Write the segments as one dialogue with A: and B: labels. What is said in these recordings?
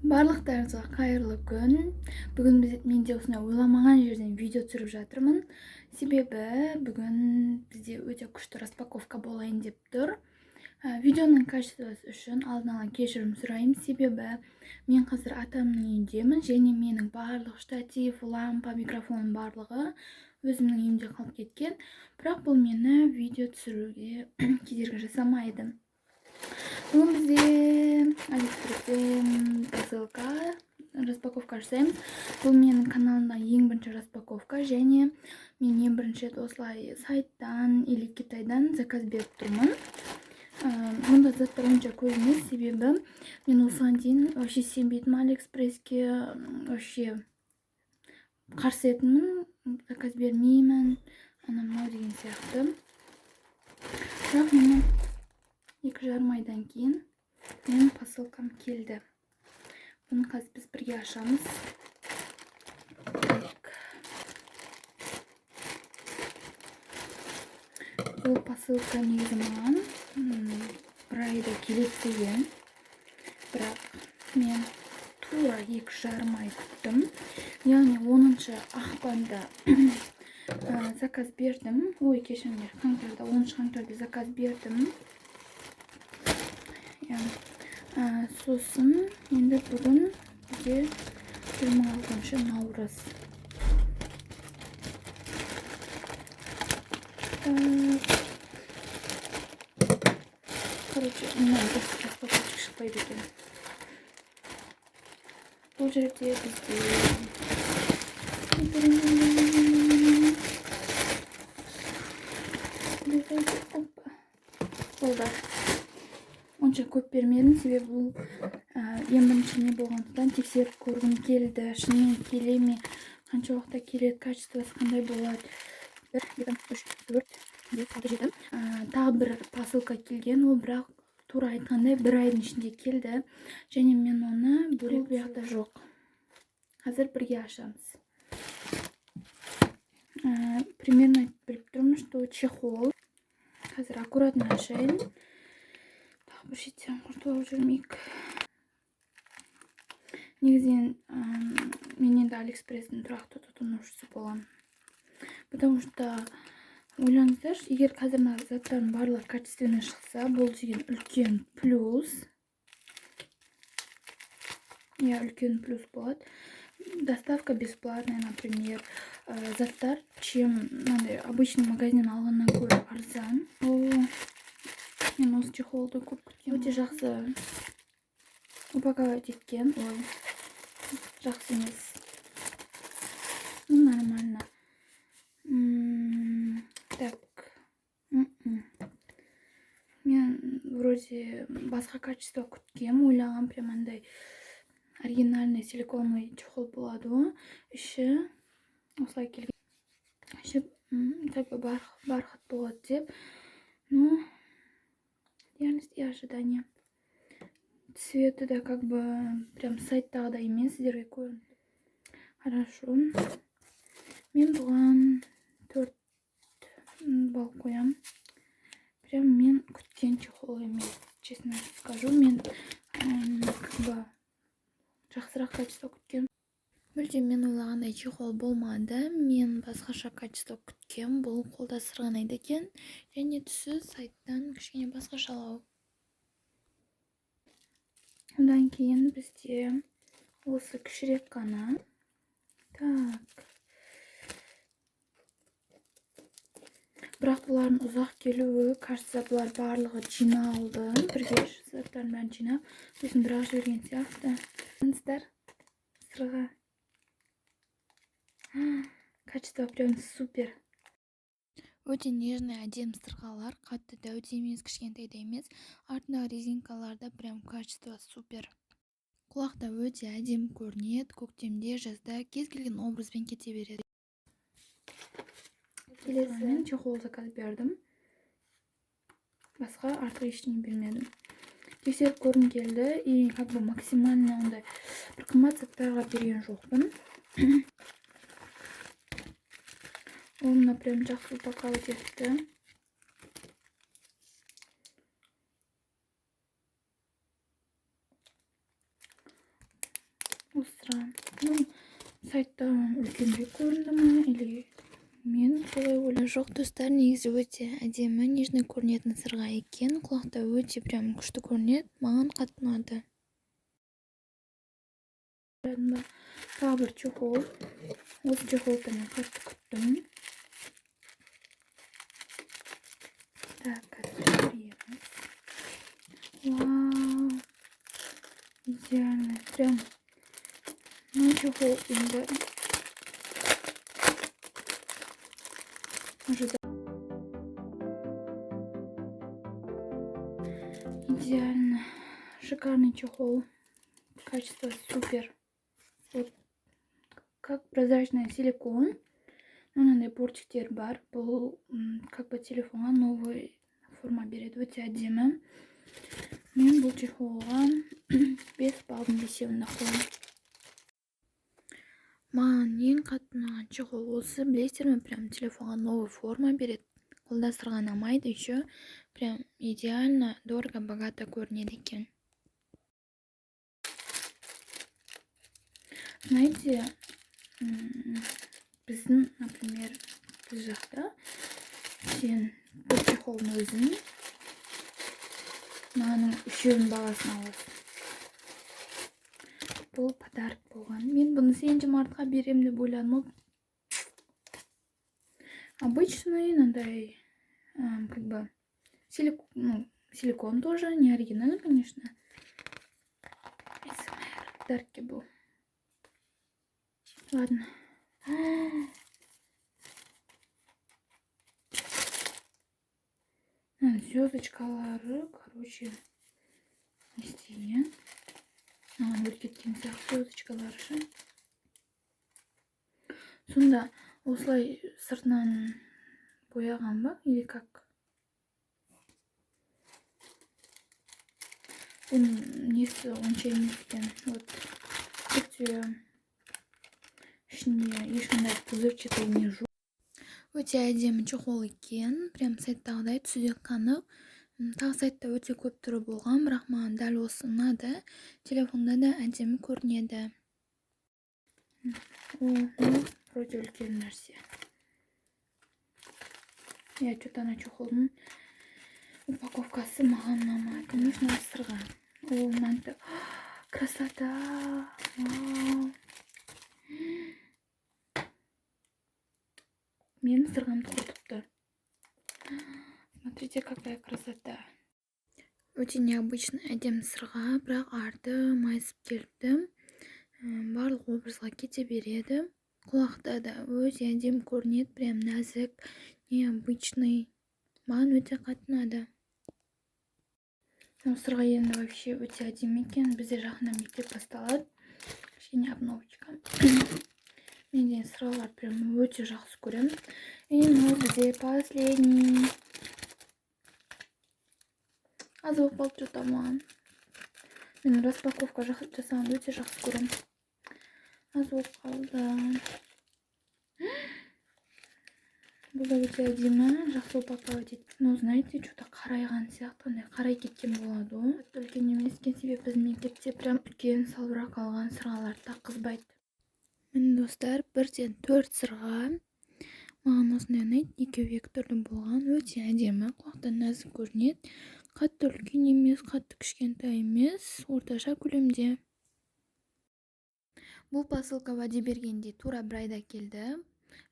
A: Барлықтарыңызға қайырлы күн. Бүгін мен де осындай ойламаған жерден видео түсіріп жатырмын. Себебі бүгін бізде өте күшті распаковка болайын деп тұр. Видеоның качествосы үшін алдын ала кешірім сұраймын, себебі мен қазір атамның үйіндемін және менің барлық штатив, лампа, микрофон барлығы өзімнің үйімде қалып кеткен. Бірақ бұл мені видео түсіруге кедергі жасамайды. Бүгін бізде Алиэкспресстен посылка распаковка жасаймыз. Бұл менің каналымдағы ең бірінші распаковка, және мен ең бірінші рет осылай сайттан или Китайдан заказ беріп тұрмын. Мұнда заттар онша көп емес, себебі мен осыған дейін вообще сенбейтінмін Алиэкспресске, вообще қарсы етінмін, заказ бермеймін, анау деген сияқты. Бірақ мені 2,5 айдан кейін менің посылкам келді. Бұны қазір біз бірге ашамыз. Бұл посылка негізі маған бір айда келеді деген. Бірақ мен тура 2,5 ай күттім. Яғни 10 ақпанда заказ бердім. Ой, кешіріңдер, қаңтарда, 10 қаңтарда заказ бердім. Сосын енді бүгін бізде 26 наурыз. Короче, мынау распаковка шықпайды екен. Бұл жерде бізде болды. Онша көп бермедім, себебі бұл ең бірінші не болғандықтан тексеріп көргім келді. Шынымен келе ме, қанша уақытта келеді, качествосы қандай болады. 1, 2, 3, 4, 5, 6, 7. Тағы бір посылка келген, ол бірақ тура айтқандай бір айдың ішінде келді. Және мен оны бөлек бұяқта жоқ. Қазір бірге ашамыз. Примерно біліп тұрмын, что чехол. Қазір аккуратно ашайын. Бір шеттен құртылып жүрмейік. Негізінен мен енді Алиэкспресстің тұрақты тұтынушысы боламын. Потому что ойлаңыздар, егер қазір заттардың барлығы качественно шықса, бұл деген үлкен плюс. Үлкен плюс болады. Доставка бесплатная, например. Заттар, чем обычный магазин алғаннан көрі арзан. Мен осы чехолды көп күткен. Өте жақсы упаковать еткен. Ой, жақсы емес. Нормально. Так. Мен вроде басқа качество күткен. Ойлаған прям андай оригинальный силиконовый чехол болады ғой. Іші осылай келген. Іші бархат болады деп. Ну, реальность и ожидания. Цветы да как бы прям сайттағыдай емес, сіздерге көрінді. Хорошо. Мен бұған 4 балл қоям. Прям мен күткен чехол емес, честно скажу. Мен как бы жақсырақ качество күткен. Мүлдем мен ойлағандай чехол болмады. Мен басқаша качество күткен. Бұл қолда сырғанайды екен. Және түсі сайттан кішкене басқашалау. Одан кейін бізде осы кішірек қана. Так. Бірақ бұлардың ұзақ келуі, кажется, бұлар барлығы жиналды. Бірге заттарын бәрін жинап, сосын бірақ жіберген сияқты. Сіздер сырға. Качество прям супер. Өте нежный, әдем сырғалар, қатты дәуде емес, кішкентай да емес. Артындағы резинкаларда прям качество супер. Құлақта өте әдем көрінеді, көктемде, жазда кез келген образбен кете береді. Келесі мен чехол заказ бердім. Басқа артық ештеңе бермедім. Тексеріп көргім келді, и как бы максимально ондай бір қымбат заттарға берген жоқпын. Оны прям жақсы упаковать етті. Осыра. Сайтта үлкенірек көрінді ме, или мен солай ойлаймын. Жоқ, достар, негізі өте әдемі, нежный көрінетін сырға екен. Құлақта өте прям күшті көрінеді. Маған қатты ұнады. Тағы бір чехол. Осы чехолды мен қатты күттім. Так, қазір вау, идеально, прям, ну чехол енді идеально, шикарный чехол, качество супер, вот как прозрачный силикон, мынандай бортиктер бар, бұл как бы телефонға новый форма береді, өте әдемі. Мен бұл чехолға 5 балдың бесеуін қоямын. Маған ең қатты ұнаған чехол осы, білесіздер ме, прям телефонға новый форма береді. Қолда сырғанамайды, еще прям идеально, дорого, богато көрінеді екен. Знаете, біздің, например, біз жақта сен бір чехолдың өзін мынаның үшеуінің бағасына аласың. Бұл подарок болған. Мен бұны 7 мартқа берем деп ойладым. Обычный, мынандай, как бы, силикон тоже, не оригинальный, конечно. Подарки был. Ладно. Звездочкалары, короче, істейін. Өліп кеткен сияқты звездочкалары. Сонда осылай сыртынан бояған ба, или как? Бұның несі онша емес екен. Вот, өте ішінде ешқандай пузырчатый не жоқ. Өте әдемі чехол екен, прям сайттағыдай түсі қанық. Тағы сайтта өте көп түрі болған, бірақ маған дәл осы ұнады. Телефонда да әдемі көрінеді. Вроде үлкен нәрсе. Я что-то ана чехолдың упаковкасы маған ұнамады. Конечно, сырға. Мынандай красота. Вау. Мен сырғамды құртыпты. Смотрите, какая красота. Өте необычный әдемі сырға, бірақ арты майысып келіпті. Барлық образға кете береді. Құлақта да өте әдемі көрінеді, прям нәзік, необычный. Маған өте қатты ұнады. Сырға енді вообще өте әдемі екен. Бізде жақында мектеп басталады. Кішкене обновочка. Мен сырғалар прям өте жақсы көрем. И бізде последний. Аз болып қалды что-то маған. Мен распаковка жасағанды өте жақсы көрем. Аз болып қалды. Бұл да өте әдемі, жақсы упаковать етті. Ну, знаете, что-то қарайған сияқты, қарай кеткен болады ғой. Үлкен емес екен, себебі біздің мектепте прям үлкен салбырақ алған сырғалар таққызбайды. Міне достар, 1-ден 4 сырға. Маған осындай ұнайды, екеуі екі түрлі болған, өте әдемі, құлақтан нәзік көрінеді. Қатты үлкен емес, қатты кішкентай емес, орташа көлемде. Бұл посылка уәде бергенде тура бір айда келді.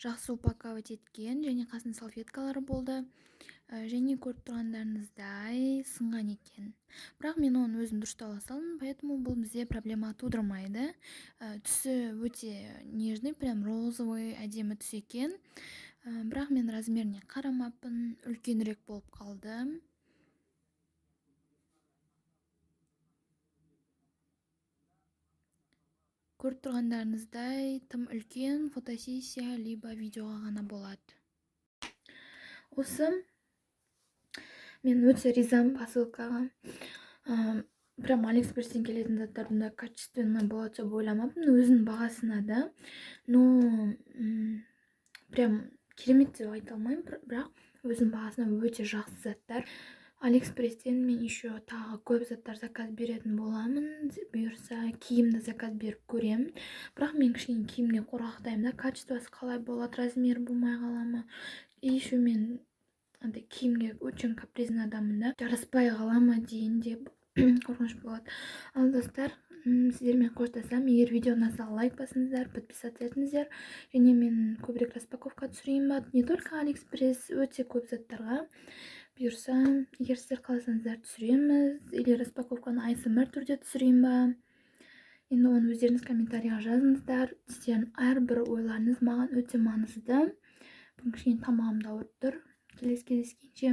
A: Жақсы упаковать еткен, және қасында салфеткалары болды. Және көріп тұрғандарыңыздай сынған екен. Бірақ мен оны өзім дұрыстала салдым, поэтому бұл бізде проблема тудырмайды. Түсі өте нежный, прям розовый, әдемі түс екен. Бірақ мен размеріне қарамаппын, үлкенірек болып қалды. Көріп тұрғандарыңыздай тым үлкен фотосессия либо видеоға ғана болады. Осы мен өте ризамын посылкаға. Прям Алиэкспресстен келетін заттар бұнда качественно болады деп ойламаппын. Өзінің бағасына да. Но прям керемет деп айта алмаймын, бірақ өзінің бағасына өте жақсы заттар. Алиэкспресстен мен еще тағы көп заттар заказ беретін боламын. Бұйырса киімді заказ беріп көремін. Бірақ мен кішкене киімге қорқақтаймын да, качествосы қалай болады, размері болмай қала ма. И еще мен андай киімге очень капризный адаммын да, жараспай қала ма дейін деп қорқыныш болады. Ал достар, сіздермен қоштасам. Егер видео ұнаса лайк басыңыздар, подписаться етіңіздер. Және мен көбірек распаковка түсірейін ба, не только Алиэкспресс, өте көп заттарға. Бұйырса, егер сіздер қаласаңыздар түсіреміз, или распаковканы ASMR түрде түсірейін ба. Енді оны өздеріңіз комментарийға жазыңыздар. Сіздердің әрбір ойларыңыз маған өте маңызды. Бүгін кішкене тамағым да ауырып тұр. Келесі кездескенше.